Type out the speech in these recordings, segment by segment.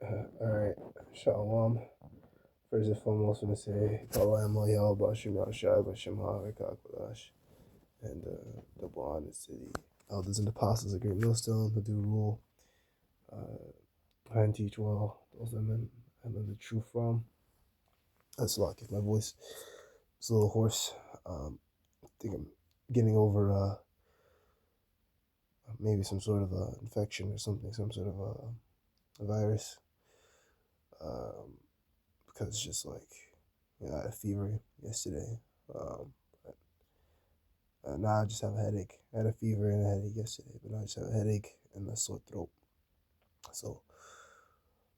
Alright, Shalom. First and foremost, I'm going to say, Kalayam Layal Bashim Yashai Bashim HaRikakwadash. And double honors to the elders and apostles of Great Millstone who do rule and teach well those women and learn the truth from. That's a lot. If my voice is a little hoarse, I think I'm getting over maybe some sort of infection or something, some sort of a virus. Because it's just like, I had a fever yesterday. Now I just have a headache. I had a fever and a headache yesterday, but now I just have a headache and a sore throat. So,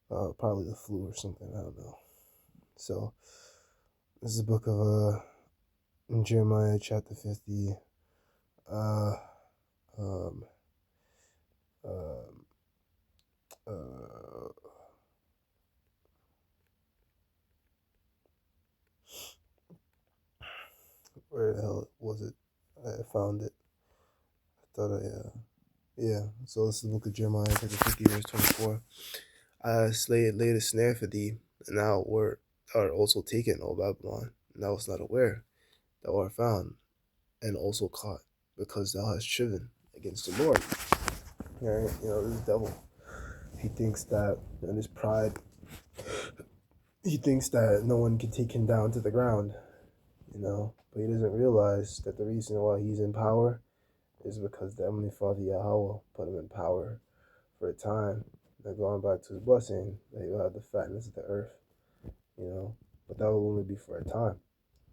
probably the flu or something, I don't know. So, this is the book of Jeremiah chapter 50. Um, um, uh, where the hell was it? I found it. I thought yeah. So this is the book of Jeremiah chapter 50, verse 24. I laid a snare for thee, and thou art also taken, O Babylon, and thou wast not aware. Thou art found, and also caught, because thou hast striven against the Lord. Right? This devil, he thinks that in his pride, he thinks that no one can take him down to the ground, but he doesn't realize that the reason why he's in power is because the Heavenly Father Yahweh put him in power for a time. Now going back to his blessing, that he'll have the fatness of the earth, but that will only be for a time,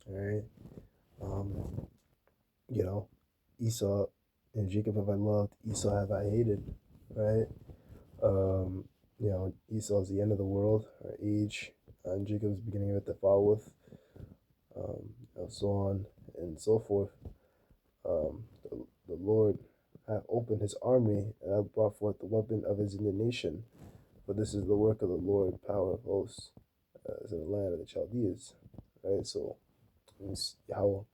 all right? Esau and Jacob have I loved, Esau have I hated, right? Esau's the end of the world, our age, and Jacob's the beginning of it to follow with, so on and so forth. The Lord hath opened his armory and hath brought forth the weapon of his indignation. For this is the work of the Lord, power of hosts, is in the land of the Chaldeans. Right? So it means Yahweh,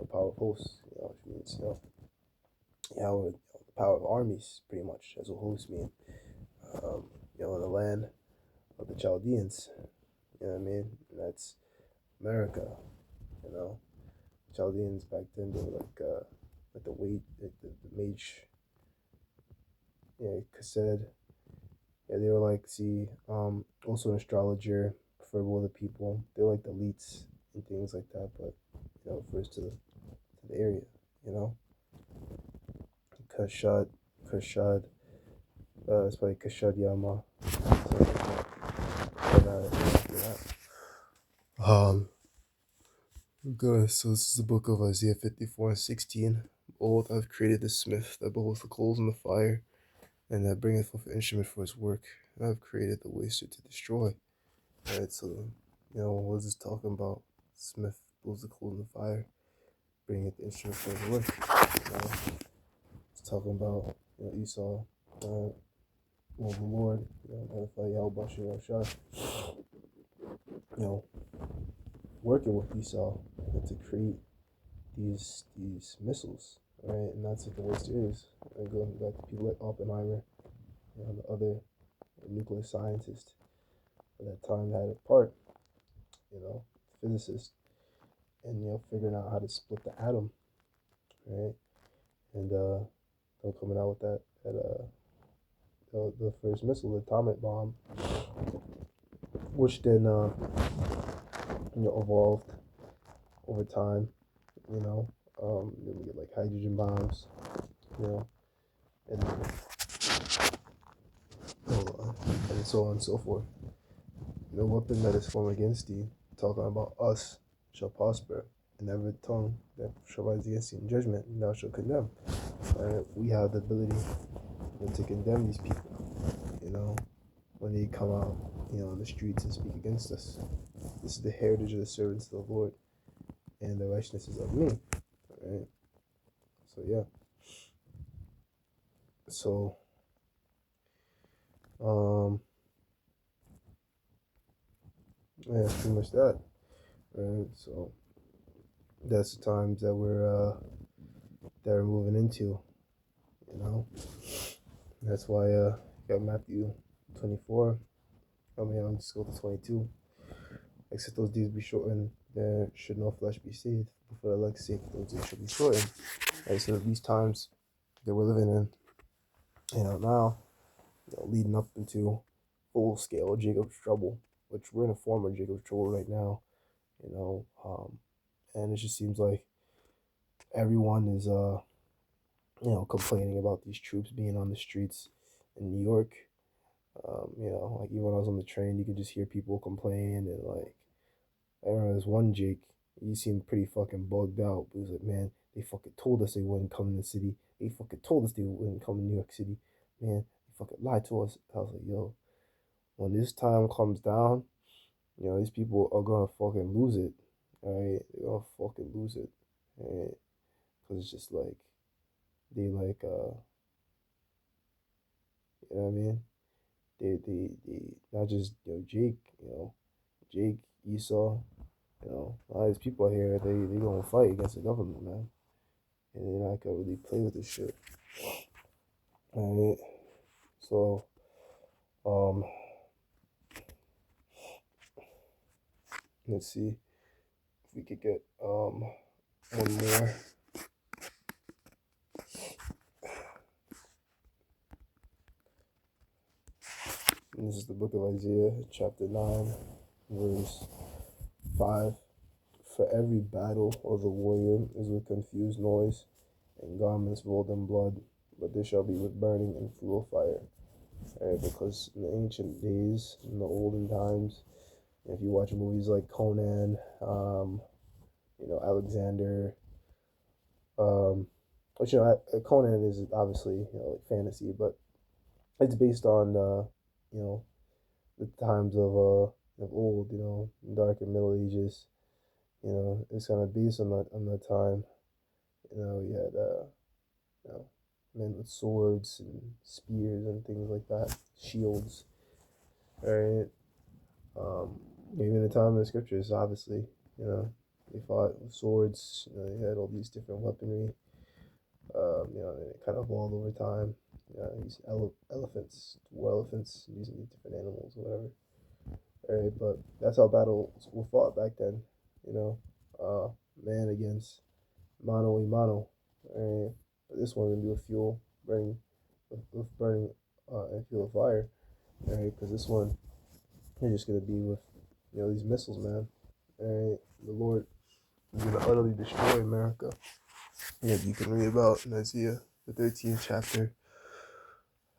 power of hosts, which means Yahweh, the power of armies, pretty much. That's what hosts mean. In the land of the Chaldeans. You know what I mean? And that's America. Chaldeans back then, they were like the mage, Kased. Yeah, they were also an astrologer for other people. They were like the elites and things like that, but refers to the area, Kashad, it's probably Kashad Yama. Good. So this is the book of Isaiah 54:16. Behold, I've created the smith that beholds the coals in the fire, and that bringeth forth an instrument for his work. And I've created the waster to destroy. Alright, so what is this talking about? Smith blows the coals in the fire, bringing the instrument for his work. It's talking about Esau, the Lord, working with Esau to create these missiles, right? And that's what the waster is. And going back to people like Oppenheimer, the other nuclear scientist at that time had a part, physicist, and figuring out how to split the atom, right? And they're coming out with that the first missile, the atomic bomb, which then evolved over time. Then we get like hydrogen bombs, and and so on and so forth. No weapon that is formed against thee, talking about us, shall prosper, and every tongue that shall rise against thee in judgment, thou shalt condemn. We have the ability to condemn these people, when they come out, on the streets and speak against us. This is the heritage of the servants of the Lord, and the righteousness is of me. Right? So yeah. So yeah, pretty much that. Right? So that's the times that we're moving into. That's why got Matthew 24, I mean, I'm just go to 22. Except those days be shortened, there should no flesh be saved. But for the elect's sake, those days should be shortened. Right, so these times that we're living in, now, leading up into full scale Jacob's trouble, which we're in a form of Jacob's trouble right now, you know, um, and it just seems like everyone is, complaining about these troops being on the streets in New York. Like even when I was on the train, you could just hear people complain and like I remember this one Jake, he seemed pretty fucking bugged out. But he was like, man, they fucking told us they wouldn't come in the city. They fucking told us they wouldn't come to New York City. Man, they fucking lied to us. I was like, yo, when this time comes down, these people are gonna fucking lose it. Alright? They're gonna fucking lose it. Alright? Cause it's just like they like you know what I mean? They not just Jake, Jake, Esau, a lot of these people out here, they gonna fight against the government, man. And they're not gonna really play with this shit. Alright. So, um, let's see if we could get one more. And this is the book of Isaiah, chapter 9, verse 5. For every battle of the warrior is with confused noise, and garments rolled in blood, but they shall be with burning and fuel fire. Right? Because in the ancient days, in the olden times, if you watch movies like Conan, Alexander, which Conan is obviously like fantasy, but it's based on the times of old, dark and Middle Ages. It's kind of based on that time. You had men with swords and spears and things like that, shields, right? Even in the time of the scriptures, obviously, they fought with swords. They had all these different weaponry. They kind of evolved over time. These elephants, war elephants, using these different animals, or whatever. Right, but that's how battles were fought back then. You know, man against mano y mano. Right, but this one gonna be with fuel, with burning and fuel of fire. Right, because this one you're just gonna be with these missiles, man. Right, the Lord is gonna utterly destroy America. Yeah, you can read about in Isaiah the 13th chapter,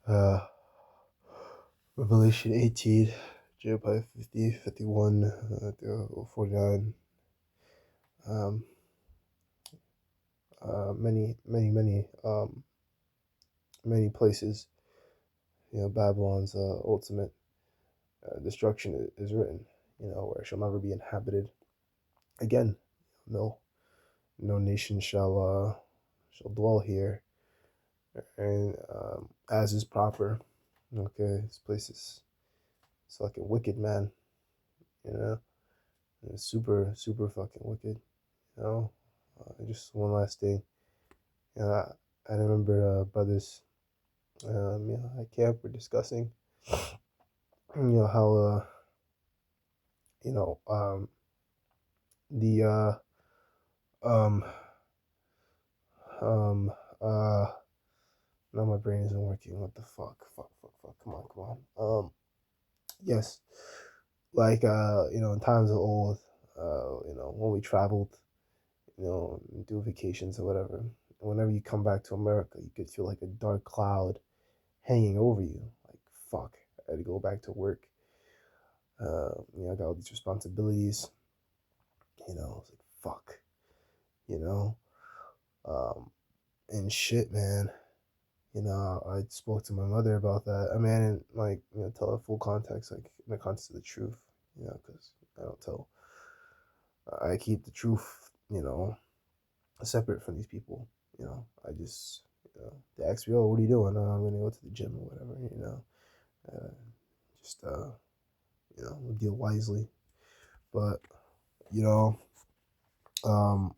uh, Revelation 18, Jeremiah 50, 51, 49, um, many places. Babylon's ultimate destruction is written. Where it shall never be inhabited again. No, no nation shall dwell here, and as is proper. Okay, this place is it's like a wicked, man. You know, and it's super super fucking wicked. Just one last thing. I remember brothers, at camp were discussing, how the um um uh now my brain isn't working. What the fuck? Fuck. Come on. Yes, like in times of old, when we traveled, do vacations or whatever. Whenever you come back to America, you could feel like a dark cloud hanging over you. Like, fuck, I had to go back to work. I got all these responsibilities. I was like, fuck, you know, um, and shit, man. I spoke to my mother about that. I mean, I didn't like, tell her full context, like in the context of the truth, because I don't tell. I keep the truth, separate from these people. I just, they ask me, oh, what are you doing? I'm gonna go to the gym or whatever. Uh, just, deal wisely. But you know, um,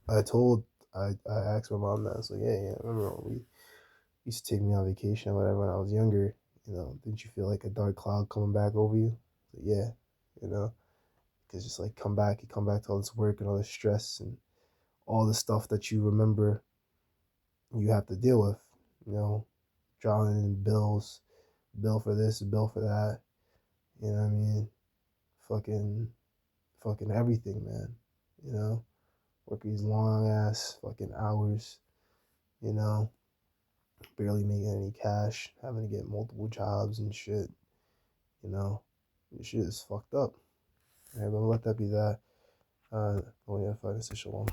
I asked my mom that. I was like, yeah, I remember when we used to take me on vacation or whatever when I was younger. didn't you feel like a dark cloud coming back over you? Yeah, you know, because just like you come back to all this work and all this stress and all the stuff that you remember you have to deal with, you know, drowning in bills, bill for this, bill for that, you know what I mean? Fucking, fucking everything, man, you know? Work these long ass fucking hours, you know, barely making any cash, having to get multiple jobs and shit, you know? This shit is fucked up. Alright, but let that be that. Oh yeah, fine, it's a shalom.